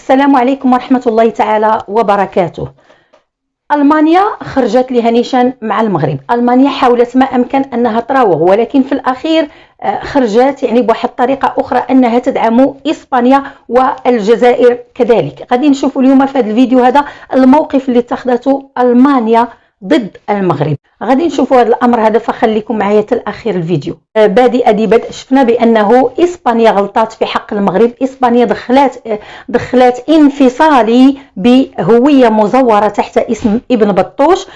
السلام عليكم ورحمة الله تعالى وبركاته. ألمانيا خرجت لها نيشان مع المغرب. ألمانيا حاولت ما أمكن أنها تراوغ، ولكن في الأخير خرجت يعني بواحد الطريقة أخرى أنها تدعم إسبانيا والجزائر كذلك. غادي نشوفوا اليوم في هذا الفيديو هذا الموقف اللي اتخذته ألمانيا ضد المغرب. غادي نشوفوا هذا الامر هذا، فخليكم معايا حتى الاخير الفيديو. بادئ بدء شفنا بانه اسبانيا غلطات في حق المغرب. اسبانيا دخلات انفصالي بهويه مزوره تحت اسم ابن بطوش،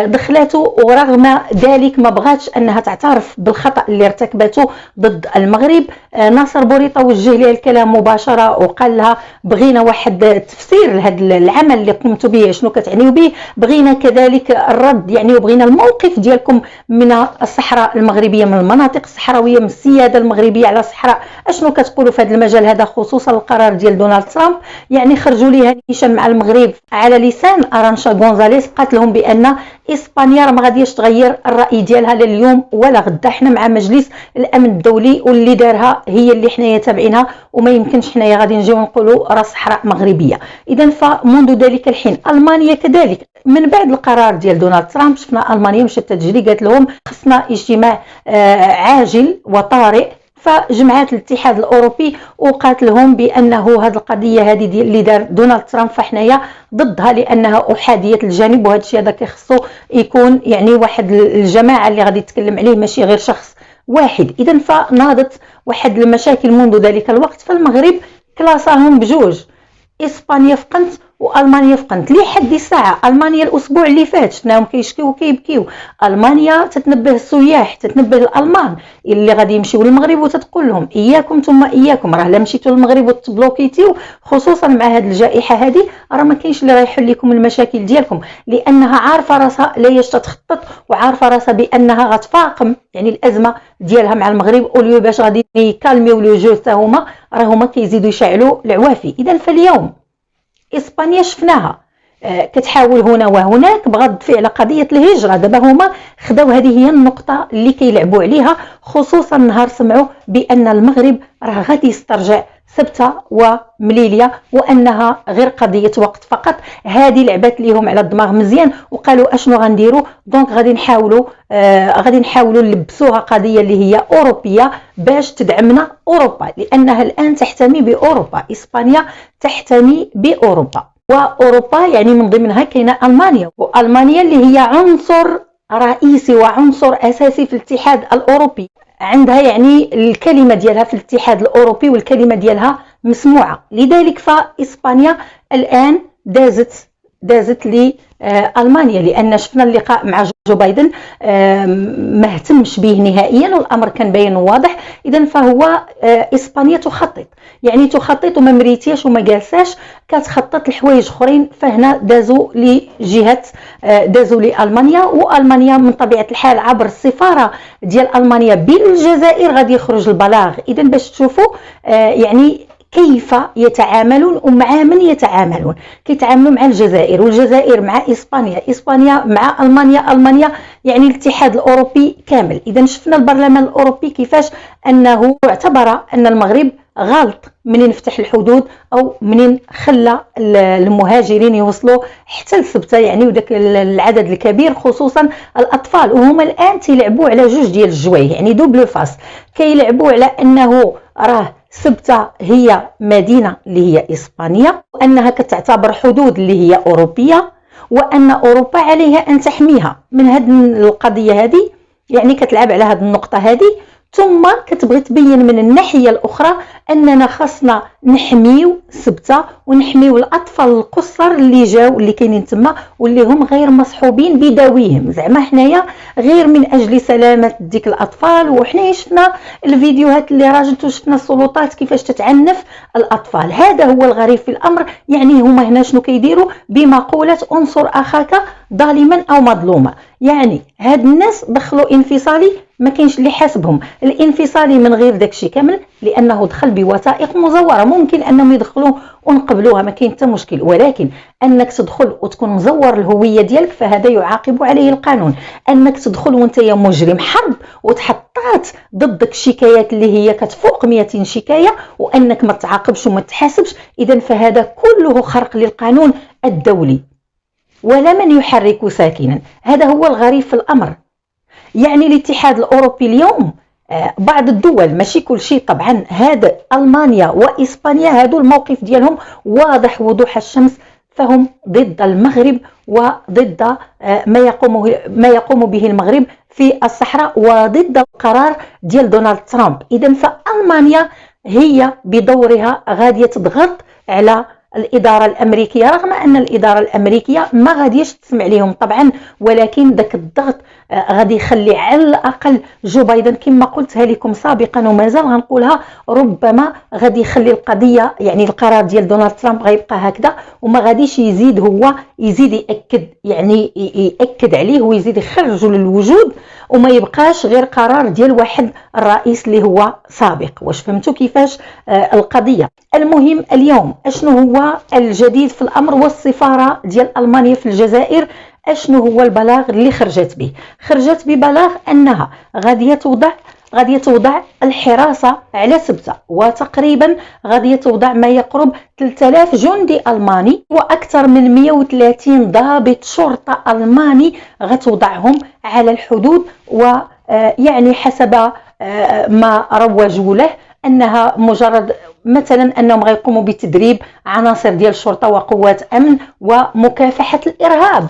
دخلاته ورغم ذلك ما بغاتش انها تعترف بالخطا اللي ارتكبته ضد المغرب. ناصر بوريطه وجه لها الكلام مباشره وقال لها بغينا واحد تفسير لهذا العمل اللي قمتوا به، شنو كتعنيوا به، بغينا كذلك الرد يعني، وبغينا الموقف ديالكم من الصحراء المغربيه، من المناطق الصحراويه، من السياده المغربيه على الصحراء. اشنو كتقولوا في هذا المجال هذا، خصوصا القرار ديال دونالد ترامب؟ يعني خرجوا ليها نيشان مع المغرب على لسان ارانشا غونزاليس، قالت لهم بان اسبانيا راه ما غاديش تغير الراي ديالها لا اليوم ولا غدا. حنا مع مجلس الامن الدولي واللي دارها هي اللي حنايا تابعينها، وما يمكنش حنايا غادي نجيو نقولوا راه صحراء مغربيه. اذا فمنذ ذلك الحين المانيا كذلك من بعد القرار ديال دونالد ترامب شفنا المانيا مشات تجري قالت لهم خصنا اجتماع عاجل وطارئ. فجمعات الاتحاد الاوروبي وقالت لهم بانه هذه القضيه هذه ديال اللي دار دونالد ترامب فحنايا ضدها لانها احاديه الجانب، وهذا الشيء هذا كيخصو يكون يعني واحد الجماعه اللي غادي يتكلم عليه ماشي غير شخص واحد. اذا فناضت واحد المشاكل منذ ذلك الوقت. فالمغرب كلاصاهم بجوج، اسبانيا في قنت والمانيا في قنت لحد الساعه. المانيا الاسبوع اللي فات شفناهم كيشكيو وكيبكيو. المانيا تتنبه السياح، تتنبه الالمان اللي غادي يمشيو للمغرب وتتقول لهم اياكم ثم اياكم، راه لا مشيتوا للمغرب وتبلوكيتيو خصوصا مع هذه الجائحه هذه راه ما كاينش اللي رايحل لكم المشاكل ديالكم، لانها عارفه راسها ليش تتخطط، وعارفه راسها بانها غتفاقم يعني الازمه ديالها مع المغرب، اوليو باش غادي يكالميو لو جو حتى هما راهما كيزيدوا يشعلوا العوافي. اذا فاليوم اسبانيا شفناها كتحاول هنا وهناك بغض فعل قضيه الهجره. دابا هما خداو هذه هي النقطه اللي كيلعبوا عليها، خصوصا نهار سمعوا بان المغرب راه غادي يسترجع سبته ومليليه وانها غير قضيه وقت فقط. هذه لعبات ليهم على الدماغ مزيان وقالوا اشنو غنديروا، دونك غادي نحاولوا نلبسوها قضيه اللي هي اوروبيه باش تدعمنا اوروبا، لانها الان تحتمي باوروبا. اسبانيا تحتمي باوروبا، واوروبا يعني من ضمنها كاينه المانيا، والمانيا اللي هي عنصر رئيسي وعنصر اساسي في الاتحاد الاوروبي، عندها يعني الكلمه ديالها في الاتحاد الاوروبي والكلمه ديالها مسموعه. لذلك فاسبانيا الان دازت لألمانيا، لأن شفنا اللقاء مع جو بايدن ما اهتمش به نهائيا والأمر كان باين وواضح. إذا فهو إسبانيا تخطط، يعني تخطط وما مريتياش وما جالساش، كتخطط لحوايج اخرين. فهنا دازوا لجهه دازوا لألمانيا، وألمانيا من طبيعة الحال عبر السفارة ديال ألمانيا بالجزائر غادي يخرج البلاغ. إذا باش تشوفوا يعني كيف يتعاملون ومع من يتعاملون. كيتعاملوا مع الجزائر، والجزائر مع إسبانيا، إسبانيا مع ألمانيا، ألمانيا يعني الاتحاد الأوروبي كامل. إذا شفنا البرلمان الأوروبي كيفاش أنه اعتبر أن المغرب غلط منين فتح الحدود او منين خلى المهاجرين يوصلوا حتى لسبته يعني، وداك العدد الكبير خصوصا الاطفال. وهما الان تيلعبوا على جوج ديال الجوايه يعني دوبل فاس. كيلعبوا على انه راه سبته هي مدينه اللي هي اسبانيا، وانها كتعتبر حدود اللي هي اوروبيه، وان اوروبا عليها ان تحميها من هذه القضيه هذه. يعني كتلعب على هذه النقطه هذه، ثم كتبغي تبين من الناحيه الاخرى اننا خاصنا نحميو سبته ونحميو الاطفال القصر اللي جاو اللي كاينين تما واللي هم غير مصحوبين بداويهم. زعما حنايا غير من اجل سلامه ديك الاطفال. وحنا شفنا الفيديوهات اللي راجت وشفنا السلطات كيفاش تتعنف الاطفال. هذا هو الغريب في الامر. يعني هما هنا شنو كيديروا بمقوله انصر اخاك ظالما او مظلوما. يعني هاد الناس دخلوا انفصالي ما كاينش اللي حاسبهم. الانفصالي من غير داكشي كامل لانه دخل بوثائق مزوره، ممكن انهم يدخلوه ونقبلوها ما كاين حتى مشكل، ولكن انك تدخل وتكون مزور الهويه ديالك فهذا يعاقب عليه القانون. انك تدخل وانت يا مجرم حرب وتحطات ضدك شكايات اللي هي كتفوق 200 شكايه وانك ما تعاقبش وما تحاسبش، اذا فهذا كله خرق للقانون الدولي. ولا من يحرك ساكنا، هذا هو الغريب في الامر. يعني الاتحاد الأوروبي اليوم بعض الدول ماشي كل شيء طبعا، هذا ألمانيا وإسبانيا هادو الموقف ديالهم واضح وضوح الشمس، فهم ضد المغرب وضد ما يقوم به المغرب في الصحراء وضد القرار ديال دونالد ترامب. إذن فألمانيا هي بدورها غادية تضغط على الإدارة الأمريكية، رغم أن الإدارة الأمريكية ما غاديش تسمع لهم طبعا، ولكن ذاك الضغط غادي يخلي على الأقل جو بايدن كما قلتها لكم سابقا ومازال غنقولها، ربما غادي يخلي القضية يعني القرار ديال دونالد ترامب غيبقى هكذا وما غاديش يزيد، هو يزيد يأكد يعني يأكد عليه ويزيد يخرجه للوجود وما يبقاش غير قرار ديال واحد الرئيس اللي هو سابق. واش فهمتوا كيفاش القضية؟ المهم اليوم اشنو هو الجديد في الامر؟ والسفارة ديال ألمانيا في الجزائر اشنو هو البلاغ اللي خرجت به؟ خرجت ببلاغ انها غادية توضع الحراسة على سبتة، وتقريبا غادية توضع ما يقرب 3000 جندي ألماني وأكثر من 130 ضابط شرطة ألماني غتوضعهم على الحدود. ويعني حسب ما روجوا له أنها مجرد مثلا أنهم غيقوموا بتدريب عناصر ديال الشرطة وقوات أمن ومكافحة الإرهاب.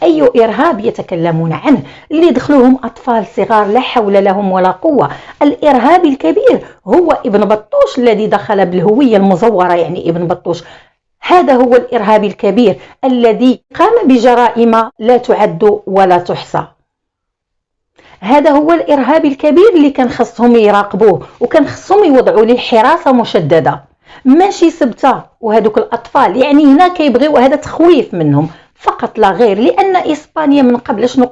أي إرهاب يتكلمون عنه؟ اللي دخلوهم أطفال صغار لا حول لهم ولا قوة. الإرهاب الكبير هو ابن بطوش الذي دخل بالهوية المزورة، يعني ابن بطوش هذا هو الإرهابي الكبير الذي قام بجرائم لا تعد ولا تحصى. هذا هو الإرهابي الكبير اللي كان خصهم يراقبوه وكان خصهم يوضعوا ليه حراسة مشددة، ماشي سبتة وهذوك الأطفال. يعني هنا كيبغيو هذا تخويف منهم فقط لا غير، لأن إسبانيا من قبل شنو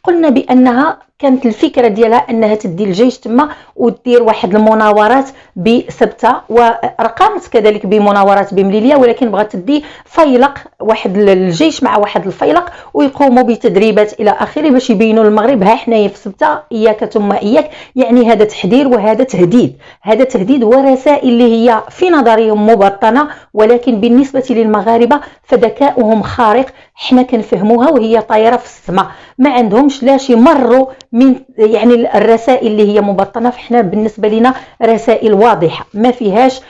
قلنا بأنها كانت الفكرة ديالها أنها تدي الجيش تما ودير واحد المناورات بسبتة، ورقمت كذلك بمناورات بمليلية، ولكن بغات تدي فيلق واحد الجيش مع واحد الفيلق ويقوموا بتدريبات إلى آخره باش يبينوا للمغرب ها حنايا في سبتة إياك ثم إياك. يعني هذا تحذير وهذا تهديد، هذا تهديد ورسائل اللي هي في نظرهم مبطنة، ولكن بالنسبة للمغاربة فذكاؤهم خارق، حنا كنفهموها وهي طايرة في السماء، ما عندهمش لاش يمروا من يعني الرسائل اللي هي مبطنه. فاحنا بالنسبه لنا رسائل واضحه ما فيهاش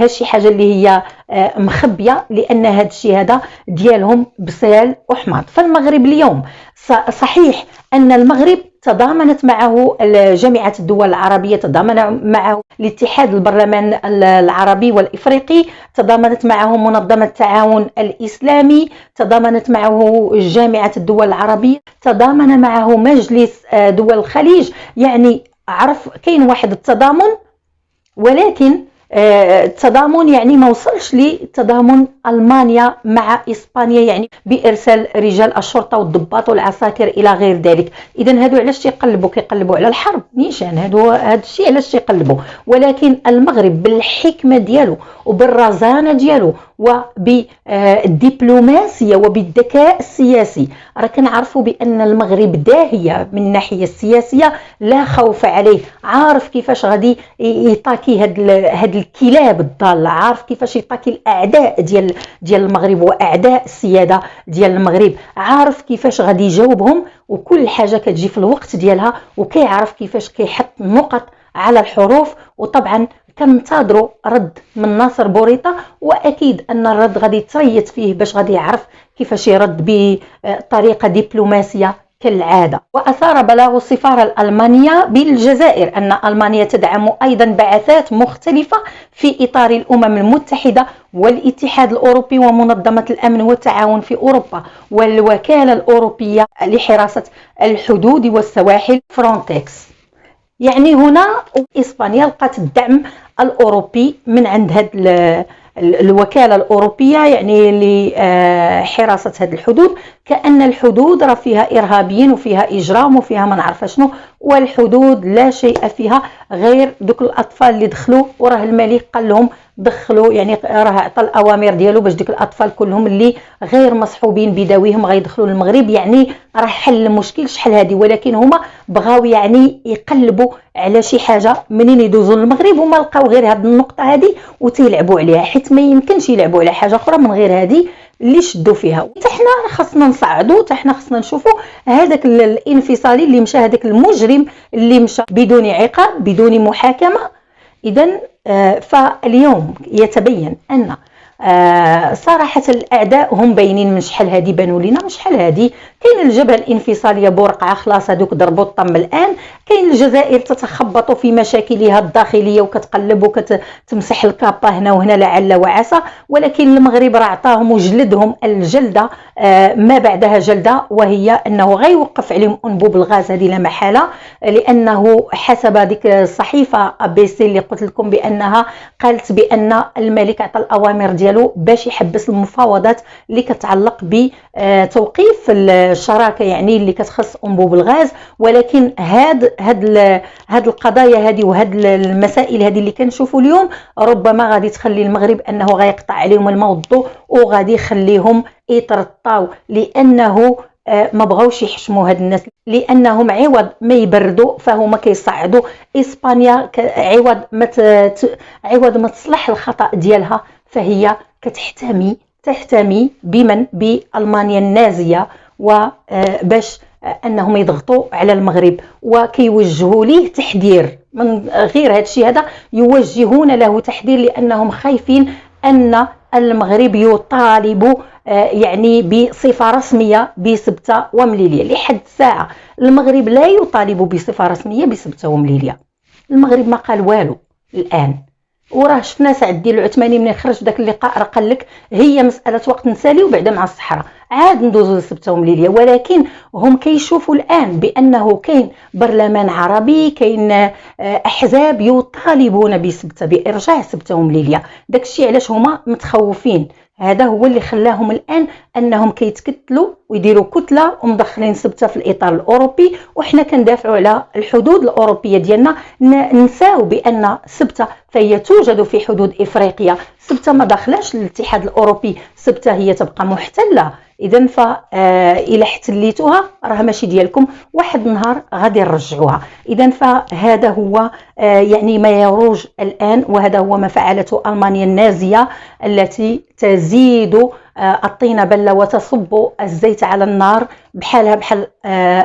شي حاجه اللي هي مخبيه، لان هذا الشيء هذا ديالهم بسال وحماض. فالمغرب اليوم صحيح ان المغرب تضامنت معه جامعة الدول العربية، تضامن معه الاتحاد البرلمان العربي والإفريقي، تضامنت معه منظمة التعاون الإسلامي، تضامنت معه جامعة الدول العربية، تضامن معه مجلس دول الخليج. يعني عرف كاين واحد التضامن، ولكن التضامن يعني ما وصلش لتضامن ألمانيا مع إسبانيا، يعني بإرسال رجال الشرطة والضباط والعساكر إلى غير ذلك. إذن هادو علاش كيقلبوا على الحرب نيشان، هاد الشيء علاش يقلبوا. ولكن المغرب بالحكمة ديالو وبالرزانة ديالو وبالدبلوماسية وبالذكاء السياسي راه كنعرفوا بأن المغرب داهية من الناحية السياسية، لا خوف عليه، عارف كيفاش غادي يطاكي هاد الكلاب الضالة، عارف كيفاش يطاكي الأعداء ديال المغرب وأعداء السيادة ديال المغرب، عارف كيفاش غادي يجاوبهم، وكل حاجة كتجي في الوقت ديالها، وكيعرف كيفاش كيحط نقط على الحروف. وطبعا كننتظروا رد من ناصر بوريطة، واكيد ان الرد غادي يتريث فيه باش غادي يعرف كيفاش يرد بطريقه دبلوماسيه كالعاده. واثار بلاغ السفاره الالمانيه بالجزائر ان المانيا تدعم ايضا بعثات مختلفه في اطار الامم المتحده والاتحاد الاوروبي ومنظمه الامن والتعاون في اوروبا والوكاله الاوروبيه لحراسه الحدود والسواحل فرونتكس. يعني هنا إسبانيا لقات الدعم الأوروبي من عند الوكالة الأوروبية يعني لحراسة هذه الحدود، كأن الحدود راه فيها إرهابيين وفيها إجرام وفيها ما نعرف شنو، والحدود لا شيء فيها غير دوك الأطفال اللي دخلوا وراه الملك قال لهم دخلوا، يعني راه عطى الأوامر ديالو باش ديك الأطفال كلهم اللي غير مصحوبين بداويهم غيدخلوا للمغرب، يعني راه حل المشكل شحال هذه. ولكن هما بغاو يعني يقلبوا على شي حاجه منين يدوزوا للمغرب، وما لقاو غير هذه النقطه هذه وتيلعبوا عليها، حيت ما يمكنش يلعبوا على حاجه اخرى من غير هذه اللي شدوا فيها. حتى حنا خاصنا نصعدوا، حتى حنا خاصنا نشوفوا هذاك الانفصالي اللي مشى، هذاك المجرم اللي مشى بدون عقاب بدون محاكمه. اذا فاليوم يتبين ان صراحة الأعداء هم باينين من شحال هادي بانوا لينا، من شحال هادي كاين الجبهة الانفصالية بورقعة خلاص هذوك ضربوا الطم الآن، كاين الجزائر تتخبط في مشاكلها الداخلية وكتقلب وكتمسح الكابا هنا وهنا لعل وعسى، ولكن المغرب راه عطاهم وجلدهم الجلدة ما بعدها جلدة، وهي أنه غيوقف عليهم أنبوب الغاز هذه لا محالة، لأنه حسب ديك الصحيفة ABC اللي قلت لكم بأنها قالت بأن الملك عطى الأوامر ديالو باش يحبس المفاوضات اللي كتعلق بتوقيف الشراكه يعني اللي كتخص انبوب الغاز. ولكن هاد القضايا هذه وهاد المسائل هذه اللي كنشوفوا اليوم ربما غادي تخلي المغرب انه غيقطع عليهم الماء والضوء وغادي يخليهم يترطاو، لانه ما بغاوش يحشموا هاد الناس، لانهم عوض ما يبردوا فهما كيصعدوا اسبانيا، عوض ما تصلح الخطا ديالها فهي تحتمي بمن بألمانيا النازية، وباش أنهم يضغطوا على المغرب وكيوجهوا ليه تحذير. من غير هذا الشيء هذا يوجهون له تحذير، لأنهم خايفين أن المغرب يطالب يعني بصفة رسمية بسبتة ومليلية. لحد الساعة المغرب لا يطالب بصفة رسمية بسبتة ومليلية، المغرب ما قال والو الآن. وراه شفنا سعد الدين العثماني من خرج داك اللقاء راه قال لك هي مساله وقت نسالي وبعدا مع الصحراء عاد ندوزو للسبته ومليليه. ولكن هم كيشوفوا الان بانه كاين برلمان عربي، كاين احزاب يطالبون بسبته بارجاع سبته ومليليه. داكشي علاش هما متخوفين، هذا هو اللي خلاهم الان انهم كيتكتلوا ويديروا كتله ومدخلين سبته في الاطار الاوروبي، وحنا كندافعوا على الحدود الاوروبيه ديالنا. ننساو بان سبته فهي توجد في حدود افريقيا، سبته ما داخلاش للاتحاد الاوروبي، سبته هي تبقى محتله. اذا الى احتليتوها راه ماشي ديالكم، واحد النهار غادي نرجعوها. اذا فهذا هو يعني ما يروج الان، وهذا هو ما فعلته المانيا النازيه التي تزيد الطين بله وتصب الزيت على النار، بحالها بحال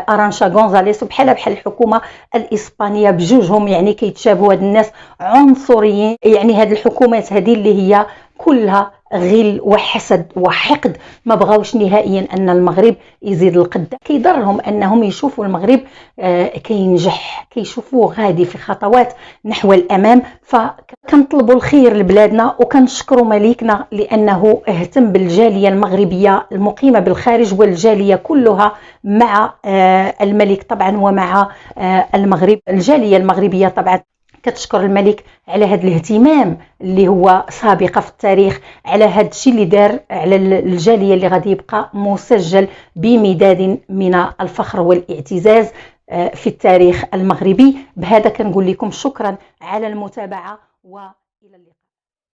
ارانشا غونزاليس وبحالها بحال الحكومه الاسبانيه، بجوجهم يعني كيتشابهوا هاد الناس عنصريين. يعني هاد الحكومات هذه اللي هي كلها غل وحسد وحقد، ما بغاوش نهائيا ان المغرب يزيد القدام. كيضرهم انهم يشوفوا المغرب كينجح، كيشوفوه غادي في خطوات نحو الامام. فكنطلبوا الخير لبلادنا وكنشكروا مليكنا لانه اهتم بالجاليه المغربيه المقيمه بالخارج والجاليه كلها مع الملك طبعا ومع المغرب. الجاليه المغربيه طبعا كتشكر الملك على هذا الاهتمام اللي هو سابقة في التاريخ، على هذا الشيء اللي دار على الجالية اللي غادي يبقى مسجل بمداد من الفخر والاعتزاز في التاريخ المغربي. بهذا كنقول لكم شكرا على المتابعة وإلى اللقاء.